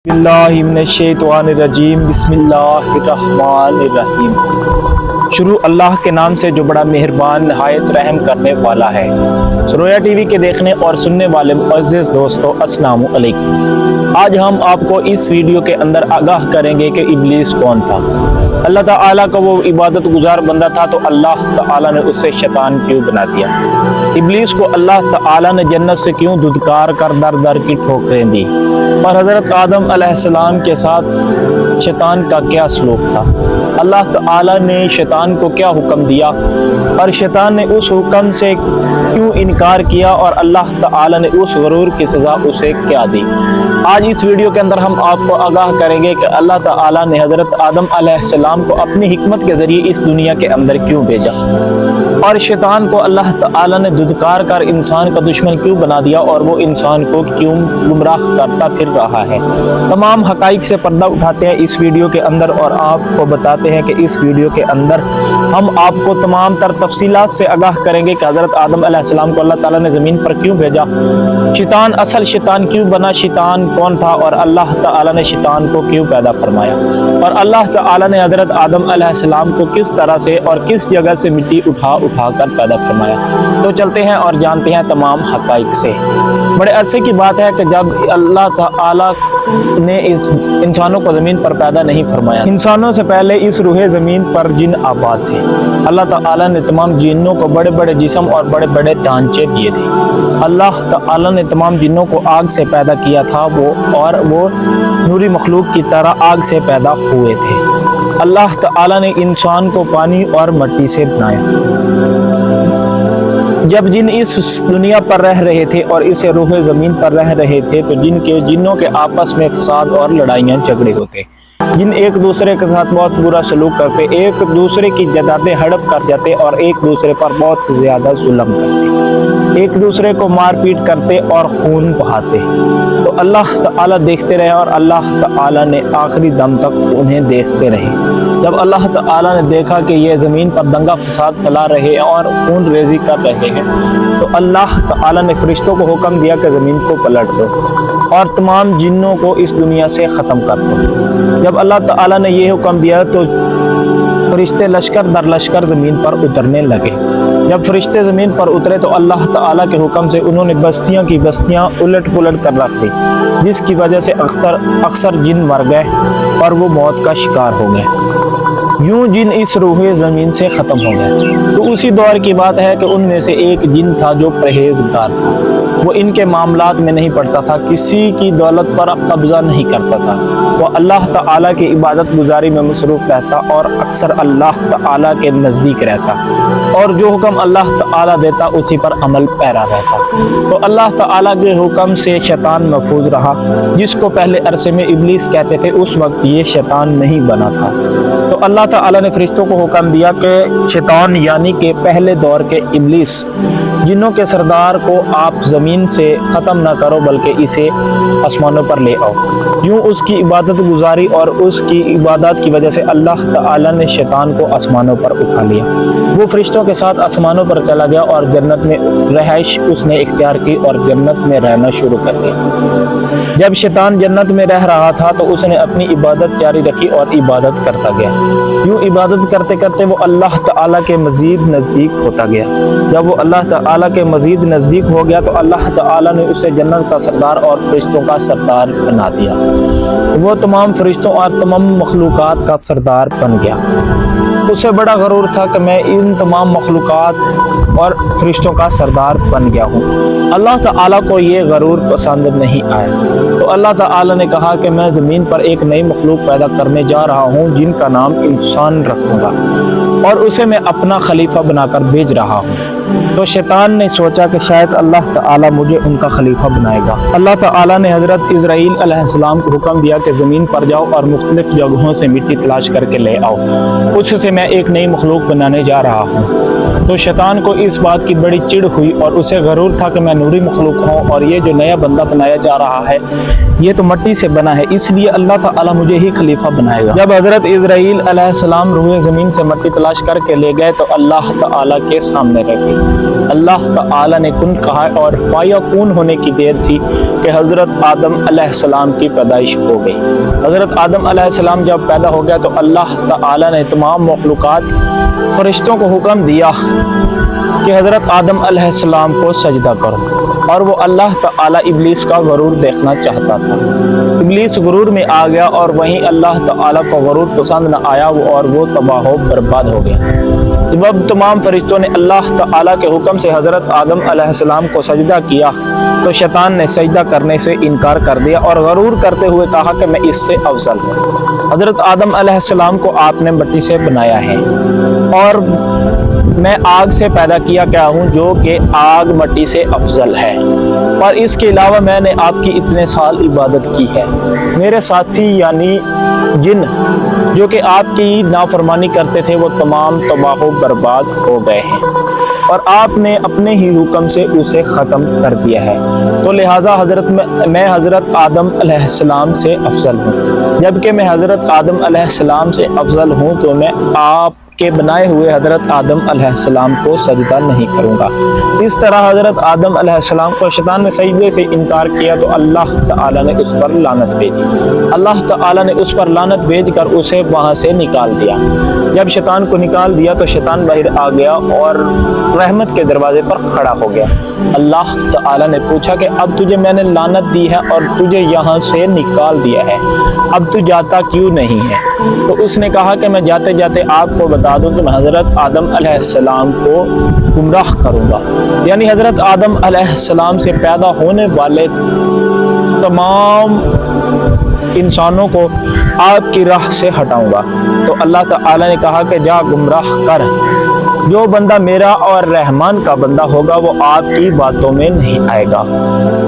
बिस्मिल्लाहि मिनश्शैतानिर्रजीम बिस्मिल्लाहिर्रहमानिर्रहीम। शुरू अल्लाह के नाम से जो बड़ा मेहरबान नहायत रहम करने वाला है। सरोया टीवी के देखने और सुनने वाले मुअज़्ज़िज़ दोस्तों, अस्सलामु अलैकुम। आज हम आपको इस वीडियो के अंदर आगाह करेंगे कि इब्लीस कौन था। अल्लाह ताला का वो इबादत गुजार बंदा था, तो अल्लाह ताला ने उसे शैतान क्यों बना दिया। इब्लीस को अल्लाह ताला ने जन्नत से क्यों धुतकार कर दर दर की ठोकरें दी, और हज़रत आदम अलैहिस्सलाम के साथ शैतान का क्या सलूक था। अल्लाह ताला ने शैतान को क्या हुक्म दिया और शैतान ने उस हुक्म से क्यों इनकार किया, और अल्लाह ताला ने उस गरूर की सज़ा उसे क्या दी। आज इस वीडियो के अंदर हम आपको आगाह करेंगे कि अल्लाह ताला ने हज़रत आदम अलैहिस्सलाम को अपनी हिकमत के ज़रिए इस दुनिया के अंदर क्यों भेजा, और शैतान को अल्लाह ताला ने धुतकार कर इंसान का दुश्मन क्यों बना दिया, और वो इंसान को क्यों गुमराह करता फिर रहा है। तमाम हकाइक से पर्दा उठाते हैं इस वीडियो के अंदर, और आपको बताते हैं कि इस वीडियो के अंदर हम आपको तमाम तर तफसीलात से आगाह करेंगे कि हज़रत आदम अलैहिस्सलाम को अल्लाह ताला ने ज़मीन पर क्यों भेजा, शैतान असल शैतान क्यों बना, शैतान कौन था, और अल्लाह ताला ने शैतान को क्यों पैदा फरमाया, और अल्लाह ताला ने हज़रत आदम अलैहिस्सलाम को किस तरह से और किस जगह से मिट्टी उठा कर पैदा फरमाया। तो चलते हैं और जानते हैं तमाम हकाइक से। बड़े अरसे की बात है कि जब अल्लाह ताला ने इस इंसानों को ज़मीन पर पैदा नहीं फरमाया, इंसानों से पहले इस रूहे ज़मीन पर जिन आबाद थे। अल्लाह ताला ने तमाम जिन्नों को बड़े बड़े जिस्म और बड़े बड़े ढांचे दिए थे। अल्लाह ताला ने तमाम जिन्नों को आग से पैदा किया था, वो नूरी मखलूक की तरह आग से पैदा हुए थे। अल्लाह ताला ने इंसान को पानी और मिट्टी से बनाया। जब जिन इस दुनिया पर रह रहे थे और इस रूह ज़मीन पर रह रहे थे, तो जिन्नों के आपस में फसाद और लड़ाइयाँ झगड़े होते, जिन एक दूसरे के साथ बहुत बुरा सलूक करते, एक दूसरे की जायदादें हड़प कर जाते और एक दूसरे पर बहुत ज़्यादा जुल्म करते, एक दूसरे को मारपीट करते और खून बहाते। तो अल्लाह ताला देखते रहे और अल्लाह ताला ने आखिरी दम तक उन्हें देखते रहे। जब अल्लाह ताला ने देखा कि ये ज़मीन पर दंगा फसाद फैला रहे हैं और खून रेजी कर रहे हैं, तो अल्लाह ताला ने फरिश्तों को हुक्म दिया कि ज़मीन को पलट दो और तमाम जिन्नों को इस दुनिया से ख़त्म कर दो। जब अल्लाह ताला ने ये हुक्म दिया तो फरिश्ते लश्कर दर लश्कर ज़मीन पर उतरने लगे। जब फरिश्ते ज़मीन पर उतरे तो अल्लाह ताला के हुक्म से उन्होंने बस्तियाँ की बस्तियाँ उलट पुलट कर रख दी, जिसकी वजह से अक्सर जिन मर गए और वो मौत का शिकार हो गए। यूं जिन इस रूहे ज़मीन से ख़त्म हो गए। तो उसी दौर की बात है कि उनमें से एक जिन था जो परहेज़गार था। वो इनके मामलात में नहीं पड़ता था, किसी की दौलत पर कब्ज़ा नहीं करता था। वो अल्लाह ताला की इबादत गुजारी में मसरूफ़ रहता और अक्सर अल्लाह ताला के नज़दीक रहता, और जो हुक्म अल्लाह ताला देता उसी पर अमल पैरा रहता। तो अल्लाह ताला के हुक्म से शैतान महफूज रहा, जिसको पहले अरसे में इब्लीस कहते थे। उस वक्त ये शैतान नहीं बना था। तो अल्लाह ताला ने फरिश्तों को हुक्म दिया कि शैतान यानी कि पहले दौर के इब्लीस, जिन्नों के सरदार को आप ज़मीन से ख़त्म ना करो बल्कि इसे आसमानों पर ले आओ। यूँ उसकी इबादत गुजारी और उसकी इबादत की वजह से अल्लाह ताला ने शैतान को आसमानों पर उठा लिया। वो फरिश्तों के साथ आसमानों पर चला गया और जन्नत में रहाइश उसने इख्तियार की और जन्नत में रहना शुरू कर दिया। जब शैतान जन्नत में रह रहा था तो उसने अपनी इबादत जारी रखी और इबादत करता गया। यूँ इबादत करते करते वो अल्लाह ताला के मज़ीद नज़दीक होता गया। जब वो अल्लाह ताला के मज़ीद नज़दीक हो गया तो अल्लाह ताला ने उसे जन्नत का सरदार और फरिश्तों का सरदार बना दिया। वो तमाम फरिश्तों और तमाम मखलूक़ात का सरदार बन गया। उसे बड़ा गरूर था कि मैं इन तमाम मखलूक़ात और फरिश्तों का सरदार बन गया हूँ। अल्लाह ताला को ये गरूर पसंद नहीं आया, तो अल्लाह ताला ने कहा कि मैं ज़मीन पर एक नई मखलूक पैदा करने जा रहा हूँ, जिनका नाम इंसान रखूँगा, और उसे मैं अपना खलीफा बनाकर भेज रहा हूँ। तो शैतान ने सोचा कि शायद अल्लाह ताला मुझे उनका खलीफा बनाएगा। अल्लाह ताला ने हज़रत इज़राइल अलैहिस्सलाम को हुक्म दिया कि ज़मीन पर जाओ और मुख्तलिफ जगहों से मिट्टी तलाश करके ले आओ, उससे मैं एक नई मखलूक बनाने जा रहा हूँ। तो शैतान को इस बात की बड़ी चिढ़ हुई और उसे गरूर था कि मैं नूरी मखलूक हूँ और ये जो नया बंदा बनाया जा रहा है ये तो मिट्टी से बना है, इसलिए अल्लाह ताला मुझे ही खलीफा बनाएगा। जब हज़रत इज़राइल अलैहिस्सलाम रूहे ज़मीन से मिट्टी तलाश करके ले गए तो अल्लाह ताला के सामने रखे। اللہ تعالی نے کن کہا اور فیکون ہونے کی دیر تھی کہ حضرت آدم علیہ السلام کی پیدائش ہو گئی۔ حضرت آدم علیہ السلام جب پیدا ہو گیا تو اللہ تعالی نے تمام مخلوقات فرشتوں کو حکم دیا کہ حضرت آدم علیہ السلام کو سجدہ کرو، اور وہ اللہ تعالی ابلیس کا غرور دیکھنا چاہتا تھا۔ ابلیس غرور میں آ گیا اور وہیں اللہ تعالی کو غرور پسند نہ آیا اور وہ تباہ و برباد ہو گیا۔ جب تمام فرشتوں نے اللہ تعالی کے حکم سے حضرت آدم علیہ السلام کو سجدہ کیا تو شیطان نے سجدہ کرنے سے انکار کر دیا اور غرور کرتے ہوئے کہا کہ میں اس سے افضل ہوں۔ حضرت آدم علیہ السلام کو آپ نے مٹی سے بنایا ہے اور میں آگ سے پیدا کیا گیا ہوں جو کہ آگ مٹی سے افضل ہے، اور اس کے علاوہ میں نے آپ کی اتنے سال عبادت کی ہے۔ میرے ساتھی یعنی جن جو کہ آپ کی نافرمانی کرتے تھے وہ تمام تباہ و برباد ہو گئے ہیں، اور آپ نے اپنے ہی حکم سے اسے ختم کر دیا ہے، تو لہٰذا میں حضرت آدم علیہ السلام سے افضل ہوں۔ جبکہ میں حضرت آدم علیہ السلام سے افضل ہوں تو میں آپ کے بنائے ہوئے حضرت آدم علیہ السلام کو سجدہ نہیں کروں گا۔ اس طرح حضرت آدم علیہ السلام کو شیطان نے سجدے سے انکار کیا تو اللہ تعالی نے اس پر لعنت بھیجی۔ اللہ تعالی نے اس پر لعنت بھیج کر اسے وہاں سے نکال دیا۔ جب شیطان کو نکال دیا تو شیطان باہر آ گیا اور رحمت کے دروازے پر کھڑا ہو گیا۔ اللہ تعالی نے پوچھا کہ اب تجھے میں نے لعنت دی ہے اور تجھے یہاں سے نکال دیا ہے، اب تو جاتا کیوں نہیں ہے؟ تو اس نے کہا کہ میں جاتے جاتے آپ کو بتا دوں کہ میں حضرت آدم علیہ السلام کو گمراہ کروں گا، یعنی حضرت آدم علیہ السلام سے پیدا ہونے والے تمام انسانوں کو آپ کی راہ سے ہٹاؤں گا۔ تو اللہ تعالی نے کہا کہ جا گمراہ کر، جو بندہ میرا اور رحمان کا بندہ ہوگا وہ آپ کی باتوں میں نہیں آئے گا۔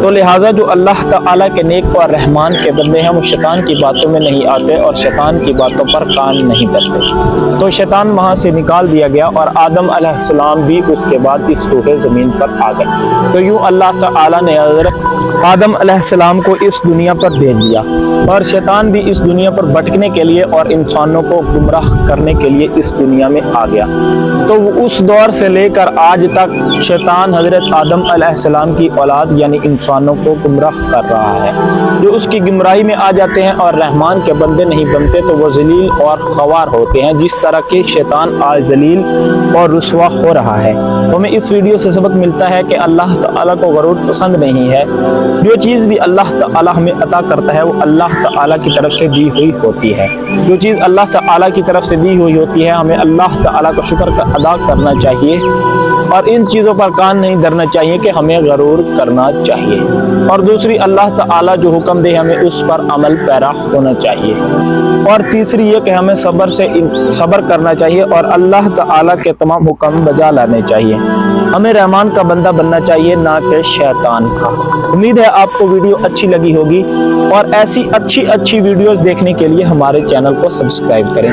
تو لہٰذا جو اللہ تعالی کے نیک اور رحمان کے بندے ہیں وہ شیطان کی باتوں میں نہیں آتے اور شیطان کی باتوں پر کان نہیں دھرتے۔ تو شیطان وہاں سے نکال دیا گیا اور آدم علیہ السلام بھی اس کے بعد اس روح زمین پر آ گئے۔ تو یوں اللہ تعالی نے حضرت آدم علیہ السلام کو اس دنیا پر بھیج دیا، اور شیطان بھی اس دنیا پر بھٹکنے کے لیے اور انسانوں کو گمراہ کرنے کے لیے اس دنیا میں آ گیا۔ تو اس دور سے لے کر آج تک شیطان حضرت آدم علیہ السلام کی اولاد یعنی انسانوں کو گمراہ کر رہا ہے۔ جو اس کی گمراہی میں آ جاتے ہیں اور رحمان کے بندے نہیں بنتے تو وہ ذلیل اور خوار ہوتے ہیں، جس طرح کہ شیطان آج ذلیل اور رسوا ہو رہا ہے۔ ہمیں اس ویڈیو سے سبق ملتا ہے کہ اللہ تعالیٰ کو غرور پسند نہیں ہے۔ جو چیز بھی اللہ تعالیٰ ہمیں عطا کرتا ہے وہ اللہ تعالیٰ کی طرف سے دی ہوئی ہوتی ہے۔ جو چیز اللہ تعالیٰ کی طرف سے دی ہوئی ہوتی ہے ہمیں اللہ تعالیٰ کا شکر ادا کرنا چاہیے اور ان چیزوں پر کان نہیں دھرنا چاہیے کہ ہمیں غرور کرنا چاہیے۔ اور دوسری اللہ تعالیٰ جو حکم دے ہمیں اس پر عمل پیرا ہونا چاہیے۔ اور تیسری یہ کہ ہمیں صبر کرنا چاہیے اور اللہ تعالیٰ کے تمام حکم بجا لانے چاہیے۔ ہمیں رحمان کا بندہ بننا چاہیے نہ کہ شیطان کا۔ امید ہے آپ کو ویڈیو اچھی لگی ہوگی، اور ایسی اچھی ویڈیوز دیکھنے کے لیے ہمارے چینل کو سبسکرائب کریں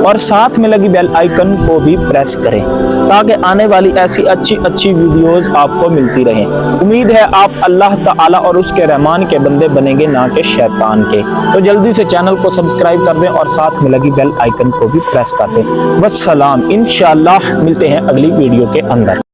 اور ساتھ میں لگی بیل آئیکن کو بھی پریس کریں تاکہ آنے والی ایسی اچھی ویڈیوز آپ کو ملتی رہیں۔ امید ہے آپ اللہ تعالیٰ اور اس کے رحمان کے بندے بنیں گے نہ کہ شیطان کے۔ تو جلدی سے چینل کو سبسکرائب کر دیں اور ساتھ میں لگی بیل آئیکن کو بھی پریس کر دیں۔ والسلام، انشاءاللہ ملتے ہیں اگلی ویڈیو کے اندر۔